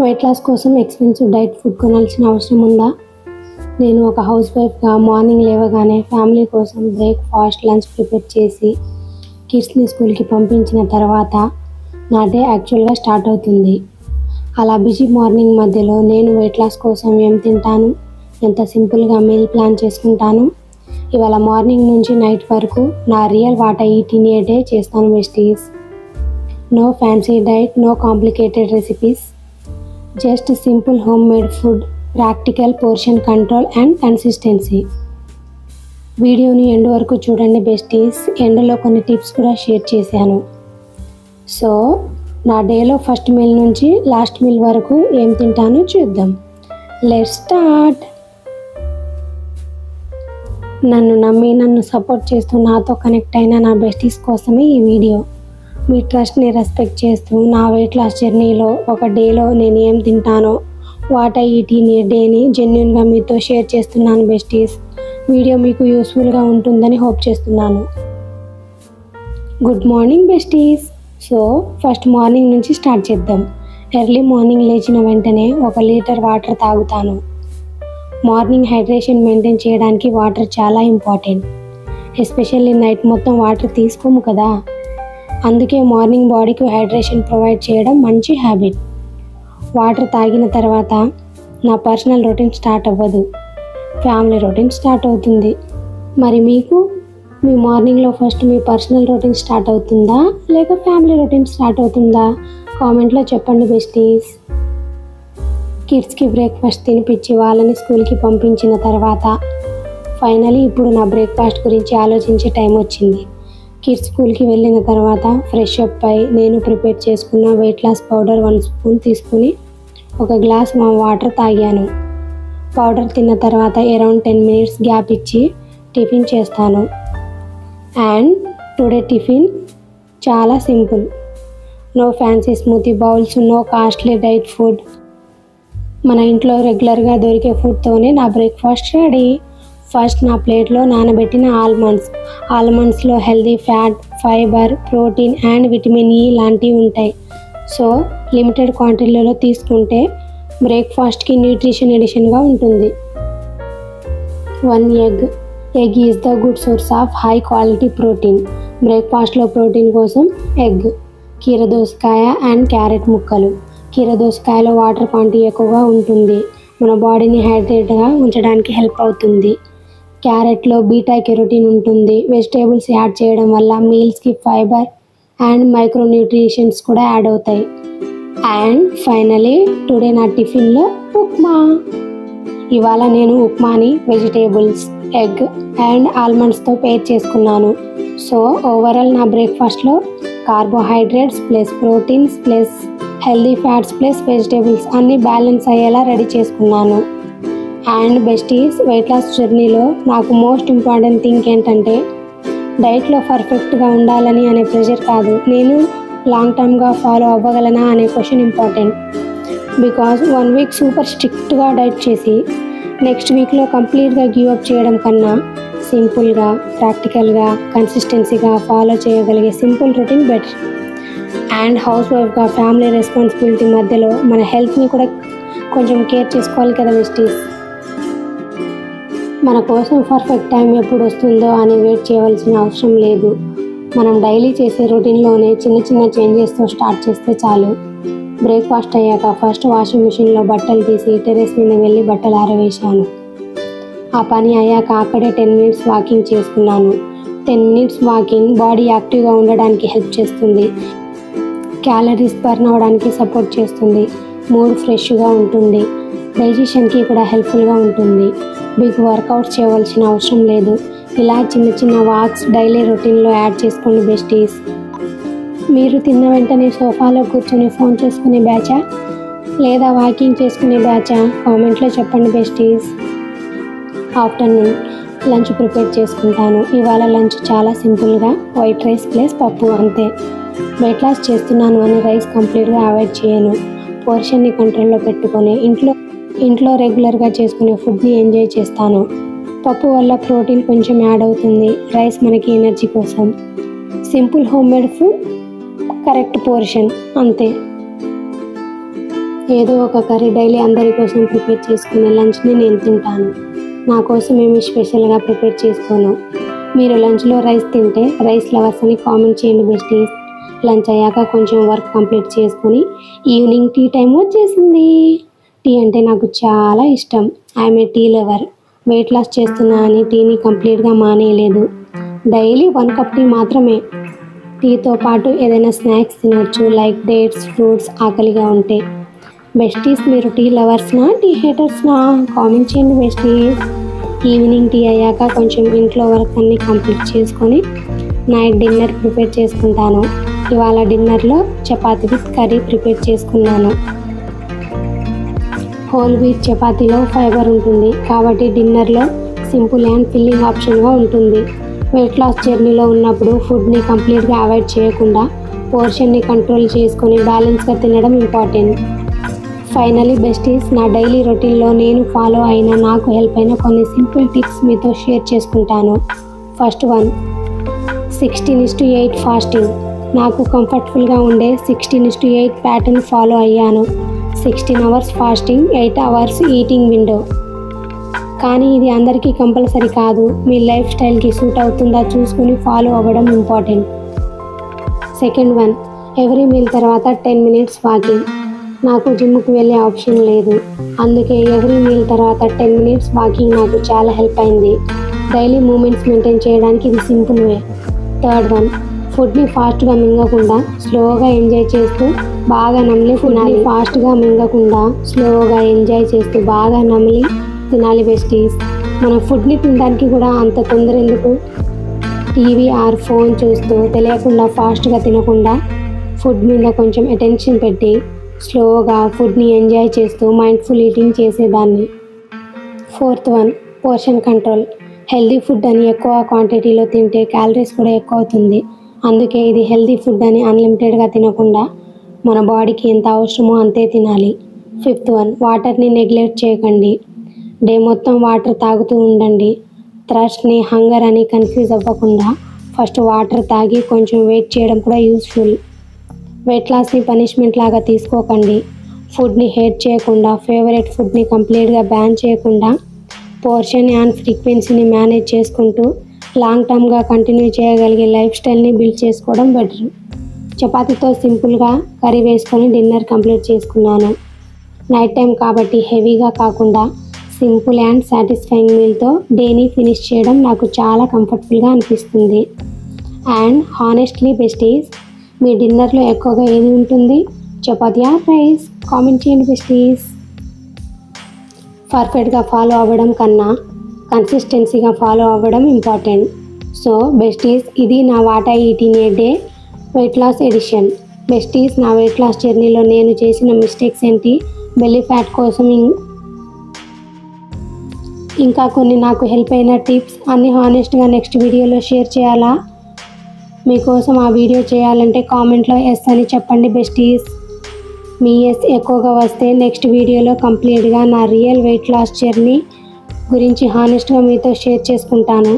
Weight loss కోసం expensive diet food కొనాల్సిన అవసరం ఉందా? నేను ఒక హౌస్ వైఫ్గా మార్నింగ్ లేవగానే ఫ్యామిలీ కోసం బ్రేక్ఫాస్ట్, లంచ్ ప్రిపేర్ చేసి కిడ్స్ని స్కూల్కి పంపించిన తర్వాత నా డే యాక్చువల్గా స్టార్ట్ అవుతుంది. అలా బిజీ మార్నింగ్ మధ్యలో నేను వెయిట్ లాస్ కోసం ఏం తింటాను, ఎంత సింపుల్గా మీల్ ప్లాన్ చేసుకుంటాను, ఇవాళ మార్నింగ్ నుంచి నైట్ వరకు నా real what I eat in a day చేస్తాను besties. No fancy diet, no complicated recipes, just simple home made food, practical portion control and consistency. వీడియోని ఎండ్ వరకు చూడండి బెస్టీస్. ఎండ్లో కొన్ని టిప్స్ కూడా షేర్ చేశాను. సో నా డేలో ఫస్ట్ మీల్ నుంచి లాస్ట్ మీల్ వరకు ఏం తింటానో చూద్దాం. Let's start. నన్ను సపోర్ట్ చేస్తూ నాతో కనెక్ట్ అయిన నా బెస్టీస్ కోసమే ఈ వీడియో. మీ ట్రస్ట్ని రెస్పెక్ట్ చేస్తూ నా వెయిట్ లాస్ జర్నీలో ఒక డేలో నేను ఏం తింటానో, what I eat in a డేని జెన్యున్గా మీతో షేర్ చేస్తున్నాను బెస్టీస్. వీడియో మీకు యూస్ఫుల్గా ఉంటుందని హోప్ చేస్తున్నాను. Good morning besties. So first morning నుంచి స్టార్ట్ చేద్దాం. ఎర్లీ మార్నింగ్ లేచిన వెంటనే 1 లీటర్ వాటర్ తాగుతాను. మార్నింగ్ హైడ్రేషన్ మెయింటైన్ చేయడానికి వాటర్ చాలా ఇంపార్టెంట్. ఎస్పెషల్లీ నైట్ మొత్తం వాటర్ తీసుకోము కదా, అందుకే మార్నింగ్ బాడీకి హైడ్రేషన్ ప్రొవైడ్ చేయడం మంచి హ్యాబిట్. వాటర్ తాగిన తర్వాత నా పర్సనల్ రొటీన్ స్టార్ట్ అవ్వదు, ఫ్యామిలీ రొటీన్ స్టార్ట్ అవుతుంది. మరి మీకు మీ మార్నింగ్లో ఫస్ట్ మీ పర్సనల్ రొటీన్ స్టార్ట్ అవుతుందా లేక ఫ్యామిలీ రొటీన్ స్టార్ట్ అవుతుందా? కామెంట్లో చెప్పండి బెస్టీస్. కిడ్స్కి బ్రేక్ఫాస్ట్ తినిపించి వాళ్ళని స్కూల్కి పంపించిన తర్వాత ఫైనలీ ఇప్పుడు నా బ్రేక్ఫాస్ట్ గురించి ఆలోచించే టైం వచ్చింది. కిడ్స్ స్కూల్కి వెళ్ళిన తర్వాత ఫ్రెష్ అప్ అయి నేను ప్రిపేర్ చేసుకున్న వెయిట్ లాస్ పౌడర్ 1 స్పూన్ తీసుకుని 1 గ్లాస్ వాటర్ తాగాను. పౌడర్ తిన్న తర్వాత అరౌండ్ 10 మినిట్స్ గ్యాప్ ఇచ్చి టిఫిన్ చేస్తాను. అండ్ టుడే టిఫిన్ చాలా simple. No fancy smoothie bowls, no costly diet food. మన ఇంట్లో రెగ్యులర్గా దొరికే ఫుడ్తోనే నా బ్రేక్ఫాస్ట్ రెడీ. ఫస్ట్ నా ప్లేట్లో నానబెట్టిన ఆల్మండ్స్లో healthy fat, fibre, protein and vitamin E లాంటివి ఉంటాయి. సో లిమిటెడ్ క్వాంటిటీలో తీసుకుంటే బ్రేక్ఫాస్ట్కి న్యూట్రిషన్ ఎడిషన్గా ఉంటుంది. 1 egg is the good source of high quality protein. బ్రేక్ఫాస్ట్లో ప్రోటీన్ కోసం ఎగ్, కీరదోసకాయ అండ్ క్యారెట్ ముక్కలు. కీరదోసకాయలో వాటర్ క్వాంటిటీ ఎక్కువగా ఉంటుంది, మన బాడీని హైడ్రేట్గా ఉంచడానికి హెల్ప్ అవుతుంది. క్యారెట్లో బీటా కెరోటిన్ ఉంటుంది. వెజిటేబుల్స్ యాడ్ చేయడం వల్ల మీల్స్కి ఫైబర్ అండ్ మైక్రో న్యూట్రిషన్స్ కూడా యాడ్ అవుతాయి. అండ్ ఫైనలీ టుడే నా టిఫిన్లో ఉప్మా. ఇవాళ నేను ఉప్మాని వెజిటేబుల్స్, ఎగ్ అండ్ ఆల్మండ్స్తో పేర్ చేసుకున్నాను. సో ఓవరాల్ నా బ్రేక్ఫాస్ట్లో carbohydrates plus proteins plus healthy fats plus vegetables అన్నీ బ్యాలెన్స్ అయ్యేలా రెడీ చేసుకున్నాను. అండ్ బెస్టీస్, వెయిట్ లాస్ జర్నీలో నాకు మోస్ట్ ఇంపార్టెంట్ థింగ్ ఏంటంటే డైట్లో పర్ఫెక్ట్గా ఉండాలని అనే ప్రెషర్ కాదు, నేను లాంగ్ టర్మ్గా ఫాలో అవ్వగలనా అనే question important. Because 1 week super స్ట్రిక్ట్గా డైట్ చేసి నెక్స్ట్ వీక్లో కంప్లీట్గా గివ్ అప్ చేయడం కన్నా సింపుల్గా, ప్రాక్టికల్గా, కన్సిస్టెన్సీగా ఫాలో చేయగలిగే simple routine better. And house వైఫ్గా ఫ్యామిలీ రెస్పాన్సిబిలిటీ మధ్యలో మన హెల్త్ని కూడా కొంచెం కేర్ చేసుకోవాలి కదా బెస్టీస్. మన కోసం పర్ఫెక్ట్ టైం ఎప్పుడు వస్తుందో అని వెయిట్ చేయవలసిన అవసరం లేదు. మనం డైలీ చేసే రొటీన్లోనే చిన్న చేంజెస్తో స్టార్ట్ చేస్తే చాలు. బ్రేక్ఫాస్ట్ అయ్యాక ఫస్ట్ వాషింగ్ మిషన్లో బట్టలు తీసి టెర్రస్ మీద వెళ్ళి బట్టలు ఆరవేశాను. ఆ పని అయ్యాక అక్కడే 10 మినిట్స్ వాకింగ్ చేసుకున్నాను. 10 మినిట్స్ వాకింగ్ బాడీ యాక్టివ్గా ఉండడానికి హెల్ప్ చేస్తుంది, క్యాలరీస్ బర్న్ అవ్వడానికి సపోర్ట్ చేస్తుంది, మూడ్ ఫ్రెష్గా ఉంటుంది, డైజెషన్కి కూడా హెల్ప్ఫుల్గా ఉంటుంది. బిగ్ వర్కౌట్ చేయవలసిన అవసరం లేదు. ఇలా చిన్న వాక్స్ డైలీ రొటీన్లో యాడ్ చేసుకోండి బెస్టీస్. మీరు తిన్న వెంటనే సోఫాలో కూర్చొని ఫోన్ చేసుకునే బ్యాచా లేదా వాకింగ్ చేసుకునే బ్యాచా? కామెంట్లో చెప్పండి బెస్టీస్. ఆఫ్టర్నూన్ లంచ్ ప్రిపేర్ చేసుకుంటాను. ఇవాళ లంచ్ చాలా సింపుల్గా వైట్ రైస్ ప్లస్ పప్పు అంతే. వెయిట్ లాస్ చేస్తున్నాను అని రైస్ కంప్లీట్గా అవాయిడ్ చేయను. పోర్షన్ని కంట్రోల్లో పెట్టుకొని ఇంట్లో రెగ్యులర్గా చేసుకునే ఫుడ్ని ఎంజాయ్ చేస్తాను. పప్పు వల్ల ప్రోటీన్ కొంచెం యాడ్ అవుతుంది, రైస్ మనకి ఎనర్జీ కోసం. Simple home made food, correct portion అంతే. ఏదో ఒక కర్రీ డైలీ అందరి కోసం ప్రిపేర్ చేసుకునే లంచ్ని నేను తింటాను. నా కోసం ఏమి స్పెషల్గా ప్రిపేర్ చేసుకోను. మీరు లంచ్లో రైస్ తింటే రైస్ లవర్స్ అని కామెంట్ చేయండి బెస్టీస్. లంచ్ అయ్యాక కొంచెం వర్క్ కంప్లీట్ చేసుకొని ఈవినింగ్ టీ టైం వచ్చేసింది. టీ అంటే నాకు చాలా ఇష్టం. I'm a tea lover. Weight loss చేస్తున్నా అని టీని కంప్లీట్గా మానేయలేదు. డైలీ 1 కప్ టీ మాత్రమే. టీతో పాటు ఏదైనా స్నాక్స్ తినొచ్చు, లైక్ డేట్స్, ఫ్రూట్స్ ఆకలిగా ఉంటే. బెస్టీస్, మీరు టీ లవర్స్నా, టీ హేటర్స్నా? కామెంట్ చేయండి బెస్టీస్. ఈవినింగ్ టీ అయ్యాక కొంచెం ఇంట్లో వర్క్ అన్నీ కంప్లీట్ చేసుకొని నైట్ డిన్నర్ ప్రిపేర్ చేసుకుంటాను. ఇవాళ డిన్నర్లో చపాతీ విత్ కర్రీ ప్రిపేర్ చేసుకున్నాను. హోల్ వీట్ చపాతీలో ఫైబర్ ఉంటుంది కాబట్టి డిన్నర్లో సింపుల్ అండ్ ఫిల్లింగ్ ఆప్షన్గా ఉంటుంది. వెయిట్ లాస్ జర్నీలో ఉన్నప్పుడు ఫుడ్ని కంప్లీట్గా అవాయిడ్ చేయకుండా పోర్షన్ని కంట్రోల్ చేసుకొని బ్యాలెన్స్గా తినడం ఇంపార్టెంట్. ఫైనలీ బెస్టీస్, నా డైలీ రొటీన్లో నేను ఫాలో అయిన, నాకు హెల్ప్ అయిన కొన్ని సింపుల్ టిప్స్ మీతో షేర్ చేసుకుంటాను. First one, 16:8 fasting. నాకు కంఫర్టబుల్గా ఉండే 16:8 ప్యాటర్న్ ఫాలో అయ్యాను. 16 hours fasting, 8 hours eating window. కానీ ఇది అందరికీ కంపల్సరీ కాదు. మీ లైఫ్ స్టైల్కి సూట్ అవుతుందా చూసుకుని ఫాలో అవ్వడం important. Second one, every meal తర్వాత 10 మినిట్స్ వాకింగ్. నాకు జిమ్కి వెళ్ళే ఆప్షన్ లేదు, అందుకే ఎవ్రీ మీల్ తర్వాత 10 మినిట్స్ వాకింగ్ నాకు చాలా హెల్ప్ అయింది. డైలీ మూమెంట్స్ మెయింటైన్ చేయడానికి ఇది సింపుల్ వే. థర్డ్ వన్, ఫుడ్ని ఫాస్ట్గా మింగకుండా స్లోగా ఎంజాయ్ చేస్తూ బాగా నమిలి తినాలి. ఫాస్ట్గా మింగకుండా స్లోగా ఎంజాయ్ చేస్తూ బాగా నమిలి తినాలి బెస్టీస్. మన ఫుడ్ని తినడానికి కూడా అంత తొందర ఎందుకు? టీవీ ఆర్ ఫోన్ చూస్తూ తెలియకుండా ఫాస్ట్గా తినకుండా ఫుడ్ మీద కొంచెం అటెన్షన్ పెట్టి స్లోగా ఫుడ్ని ఎంజాయ్ చేస్తూ మైండ్ఫుల్ ఈటింగ్ చేసేదాన్ని. Fourth one, portion control. Healthy food అని ఎక్కువ క్వాంటిటీలో తింటే క్యాలరీస్ కూడా ఎక్కువ అవుతుంది. అందుకే ఇది హెల్దీ ఫుడ్ అని అన్లిమిటెడ్గా తినకుండా మన బాడీకి ఎంత అవసరమో అంతే తినాలి. ఫిఫ్త్ వన్, వాటర్ని నెగ్లెక్ట్ చేయకండి. డే మొత్తం వాటర్ తాగుతూ ఉండండి. థ్రస్ట్ని, హంగర్ అని కన్ఫ్యూజ్ అవ్వకుండా ఫస్ట్ వాటర్ తాగి కొంచెం వెయిట్ చేయడం కూడా యూస్ఫుల్. వెయిట్ లాస్ని పనిష్మెంట్ లాగా తీసుకోకండి. ఫుడ్ని హేట్ చేయకుండా, ఫేవరెట్ ఫుడ్ని కంప్లీట్గా బ్యాన్ చేయకుండా పోర్షన్ అండ్ ఫ్రీక్వెన్సీని మేనేజ్ చేసుకుంటూ లాంగ్ టర్మ్గా కంటిన్యూ చేయగలిగే లైఫ్ స్టైల్ని బిల్డ్ చేసుకోవడం బెటర్. చపాతీతో సింపుల్గా కర్రీ వేసుకొని డిన్నర్ కంప్లీట్ చేసుకున్నాను. నైట్ టైం కాబట్టి హెవీగా కాకుండా సింపుల్ అండ్ సాటిస్ఫైయింగ్ మీల్తో డేని ఫినిష్ చేయడం నాకు చాలా కంఫర్టబుల్గా అనిపిస్తుంది. అండ్ హానెస్ట్లీ బెస్టీస్, మీ డిన్నర్లో ఎక్కువగా ఏది ఉంటుంది? Chapati or rice? కామెంట్ చేయండి బెస్టీస్. పర్ఫెక్ట్గా ఫాలో అవ్వడం కన్నా కన్సిస్టెన్సీగా ఫాలో అవ్వడం ఇంపార్టెంట్. సో బెస్టీస్, ఇది నా what a eating a day weight loss edition. Besties, నా వెయిట్ లాస్ జర్నీలో నేను చేసిన మిస్టేక్స్ ఏంటి, బెల్లీ ఫ్యాట్ కోసం ఇంకా కొన్ని నాకు హెల్ప్ అయిన టిప్స్ అన్నీ హానెస్ట్గా నెక్స్ట్ వీడియోలో షేర్ చేయాలా? మీకోసం ఆ వీడియో చేయాలంటే కామెంట్లో ఎస్ అని చెప్పండి బెస్టీస్. మీ ఎస్ ఎక్కువగా వస్తే నెక్స్ట్ వీడియోలో కంప్లీట్గా నా రియల్ వెయిట్ లాస్ జర్నీ గురించి హానెస్ట్గా మీతో షేర్ చేసుకుంటాను.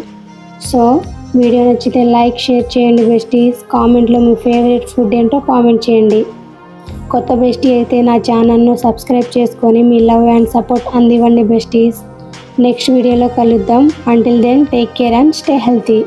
సో వీడియో నచ్చితే లైక్, షేర్ చేయండి బెస్టీస్. కామెంట్లో మీ ఫేవరెట్ ఫుడ్ ఏంటో కామెంట్ చేయండి. కొత్త బెస్టీ అయితే నా ఛానల్ను సబ్స్క్రైబ్ చేసుకొని మీ లవ్ అండ్ సపోర్ట్ అందివ్వండి బెస్టీస్. నెక్స్ట్ వీడియోలో కలుద్దాం. Until then take care and stay healthy.